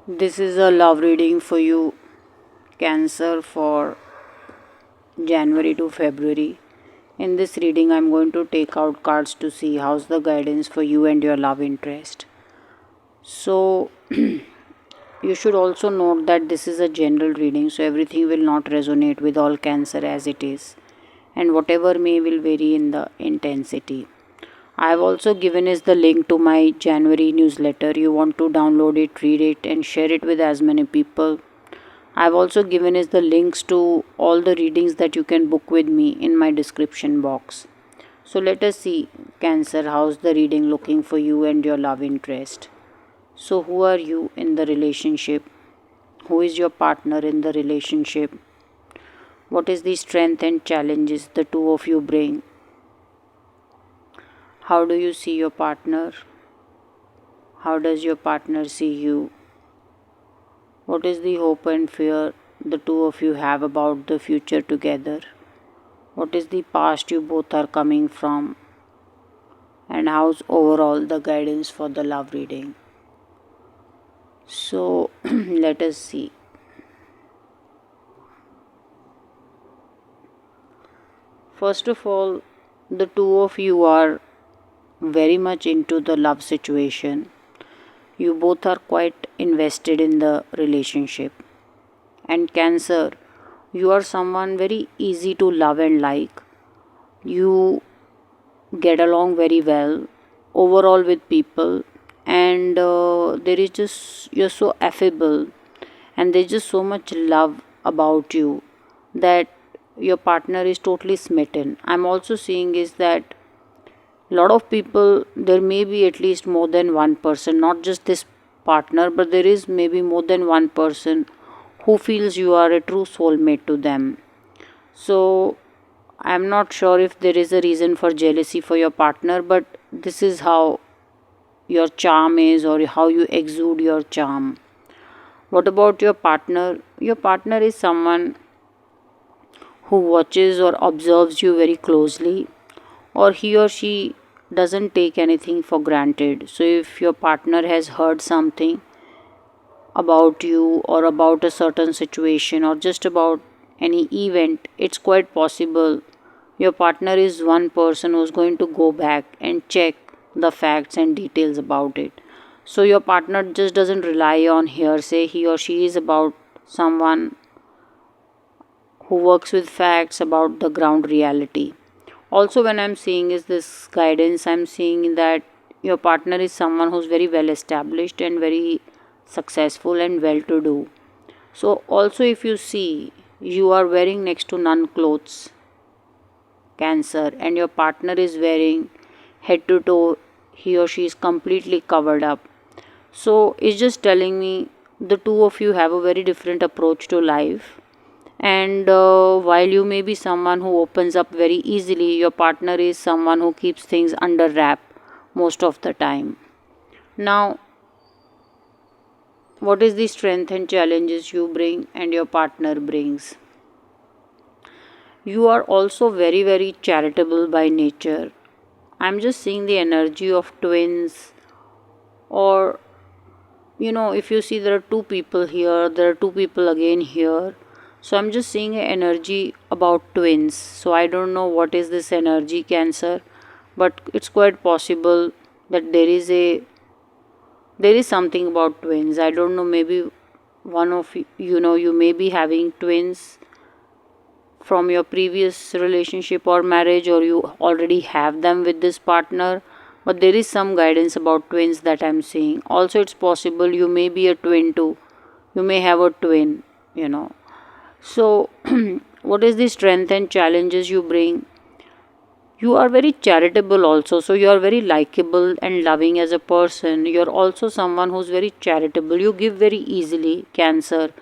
This is a love reading for you, Cancer, for January to February. In this reading, I'm going to take out cards to see how's the guidance for you and your love interest. So, you should also note that this is a general reading, so everything will not resonate with all Cancer as it is, and whatever may will vary in the intensity. I have also given is the link to my January newsletter. You want to download it, read it, and share it with as many people. I've also given is the links to all the readings that you can book with me in my description box. So let us see, Cancer, how's the reading looking for you and your love interest. So, who are you in the relationship? Who is your partner in the relationship? What is the strength and challenges the two of you bring? How do you see your partner? How does your partner see you? What is the hope and fear the two of you have about the future together? What is the past you both are coming from? And how's overall the guidance for the love reading? So, let us see. First of all, the two of you are very much into the love situation. You both are quite invested in the relationship. And Cancer, you are someone very easy to love and like. You get along very well overall with people, and there is just, you're so affable, and there's just so much love about you that your partner is totally smitten. I'm also seeing is that a lot of people, there may be at least more than one person, not just this partner, but there is maybe more than one person who feels you are a true soulmate to them. So I'm not sure if there is a reason for jealousy for your partner, but this is how your charm is, or how you exude your charm. What about your partner? Your partner is someone who watches or observes you very closely, or he or she doesn't take anything for granted. So if your partner has heard something about you, or about a certain situation, or just about any event, it's quite possible your partner is one person who's going to go back and check the facts and details about it. So your partner just doesn't rely on hearsay. He or she is about someone who works with facts about the ground reality. Also, when I'm seeing is this guidance, I'm seeing that your partner is someone who's very well established and very successful and well to do. So also, if you see, you are wearing next to none clothes, Cancer, and your partner is wearing head to toe, he or she is completely covered up. So it's just telling me the two of you have a very different approach to life. And while you may be someone who opens up very easily, your partner is someone who keeps things under wrap most of the time. Now, what is the strength and challenges you bring and your partner brings? You are also very, very charitable by nature. I'm just seeing the energy of twins, or if you see there are two people here, there are two people again here. So I'm just seeing an energy about twins. So I don't know what is this energy, Cancer, but it's quite possible that there is something about twins. I don't know, maybe one of you may be having twins from your previous relationship or marriage, or you already have them with this partner, but there is some guidance about twins that I'm seeing. Also, it's possible you may be a twin too. You may have a twin. So, what is the strength and challenges you bring? You are very charitable also, so you are very likable and loving as a person. You're also someone who's very charitable. You give very easily, Cancer.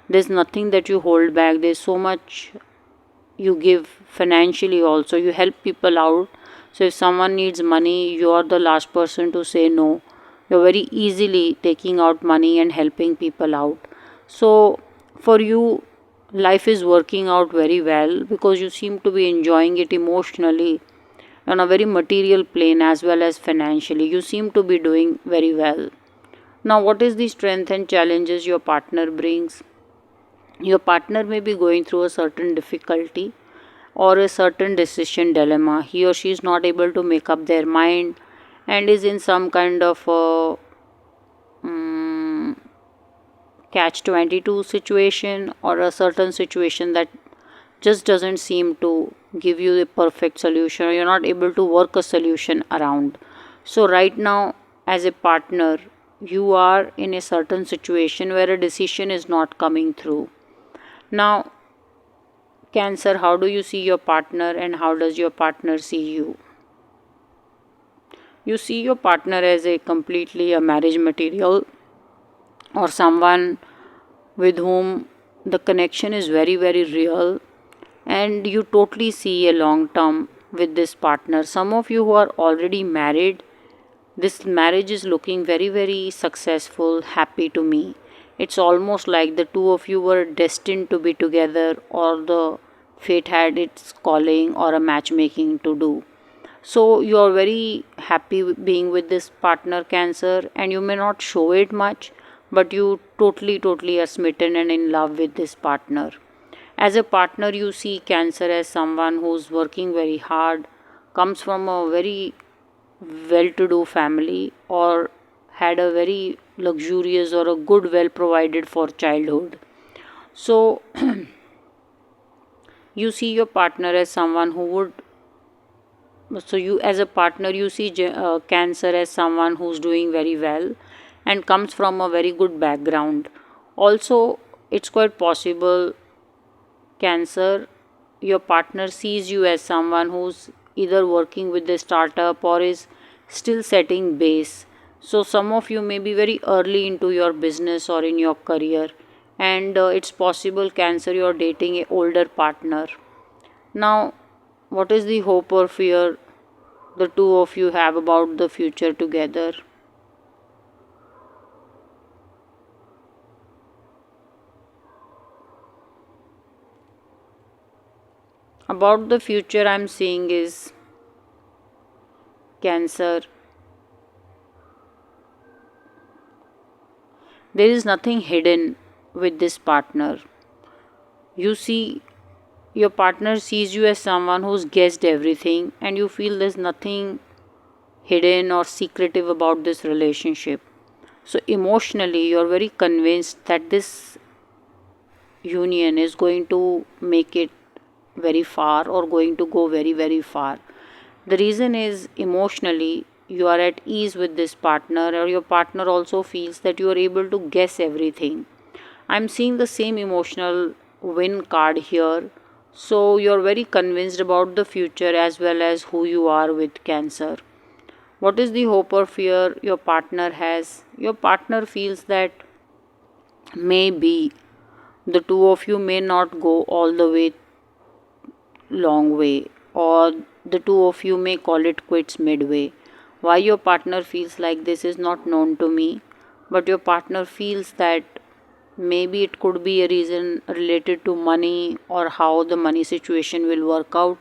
There's nothing that you hold back. There's so much you give financially also. You help people out. So if someone needs money, you are the last person to say no. You're very easily taking out money and helping people out. So for you, life is working out very well because you seem to be enjoying it emotionally on a very material plane as well as financially. You seem to be doing very well. Now, what is the strength and challenges your partner brings? Your partner may be going through a certain difficulty or a certain decision dilemma. He or she is not able to make up their mind and is in some kind of a catch 22 situation, or a certain situation that just doesn't seem to give you the perfect solution, or you're not able to work a solution around. So, right now, as a partner, you are in a certain situation where a decision is not coming through. Now, Cancer, how do you see your partner and how does your partner see you? You see your partner as a completely a marriage material, or someone with whom the connection is very, very real, and you totally see a long term with this partner. Some of you who are already married, this marriage is looking very, very successful, happy to me. It's almost like the two of you were destined to be together, or the fate had its calling or a matchmaking to do. So you are very happy being with this partner, Cancer, and you may not show it much, but you totally are smitten and in love with this partner. As a partner, you see Cancer as someone who's working very hard, comes from a very well to do family, or had a very luxurious or a good, well provided for childhood. So, you see your partner as someone who would, so you as a partner, you see Cancer as someone who's doing very well and comes from a very good background. Also, it's quite possible, Cancer, your partner sees you as someone who's either working with the startup or is still setting base. So, some of you may be very early into your business or in your career, and it's possible, Cancer, you're dating a older partner. Now, what is the hope or fear the two of you have about the future together? About the future, I'm seeing is, Cancer, there is nothing hidden with this partner. You see, your partner sees you as someone who's guessed everything, and you feel there's nothing hidden or secretive about this relationship. So, emotionally, you're very convinced that this union is going to make it very far, or going to go very, very far. The reason is, emotionally, you are at ease with this partner, or your partner also feels that you are able to guess everything. I'm seeing the same emotional win card here. So you're very convinced about the future as well as who you are with Cancer. What is the hope or fear your partner has? Your partner feels that maybe the two of you may not go all the way long way, or the two of you may call it quits midway. Why your partner feels like this is not known to me, but your partner feels that maybe it could be a reason related to money, or how the money situation will work out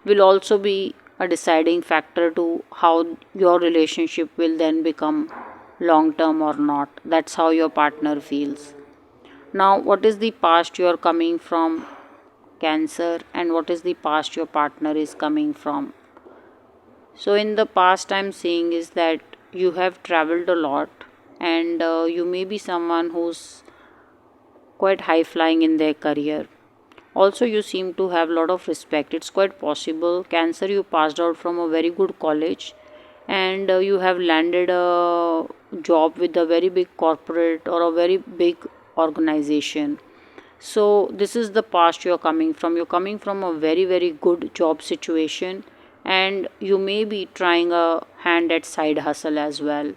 will also be a deciding factor to how your relationship will then become long term or not. That's how your partner feels. Now, what is the past you are coming from, Cancer, and what is the past your partner is coming from? So, in the past, I'm seeing is that you have traveled a lot, and you may be someone who's quite high flying in their career. Also, you seem to have a lot of respect. It's quite possible, Cancer, you passed out from a very good college, and you have landed a job with a very big corporate or a very big organization. So, this is the past you're coming from. You're coming from a very, very good job situation, and you may be trying a hand at side hustle as well.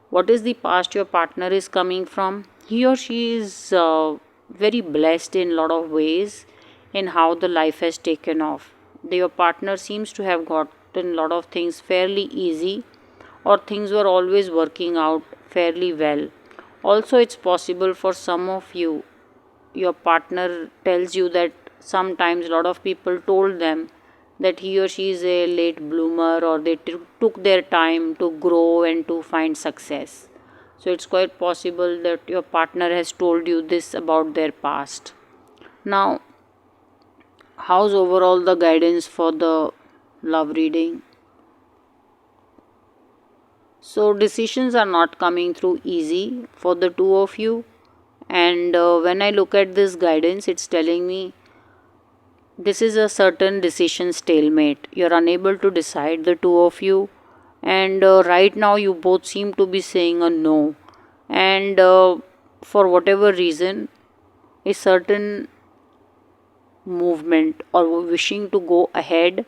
What is the past your partner is coming from? He or she is very blessed in a lot of ways in how the life has taken off. Your partner seems to have gotten a lot of things fairly easy, or things were always working out fairly well. Also, it's possible for some of you, your partner tells you that sometimes a lot of people told them that he or she is a late bloomer, or they took their time to grow and to find success. So it's quite possible that your partner has told you this about their past. Now, how's overall the guidance for the love reading? So decisions are not coming through easy for the two of you, and when I look at this guidance, it's telling me this is a certain decision stalemate. You're unable to decide, the two of you, and right now you both seem to be saying a no, and for whatever reason, a certain movement or wishing to go ahead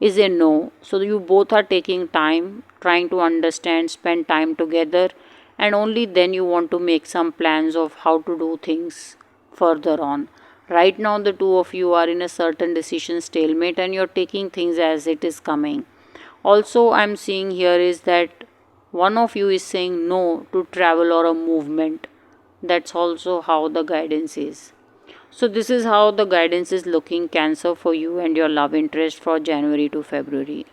is a no. So you both are taking time, trying to understand, spend time together, and only then you want to make some plans of how to do things further on. Right now, the two of you are in a certain decision stalemate and you're taking things as it is coming. Also, I'm seeing here is that one of you is saying no to travel or a movement. That's also how the guidance is. So, this is how the guidance is looking, Cancer, for you and your love interest for January to February.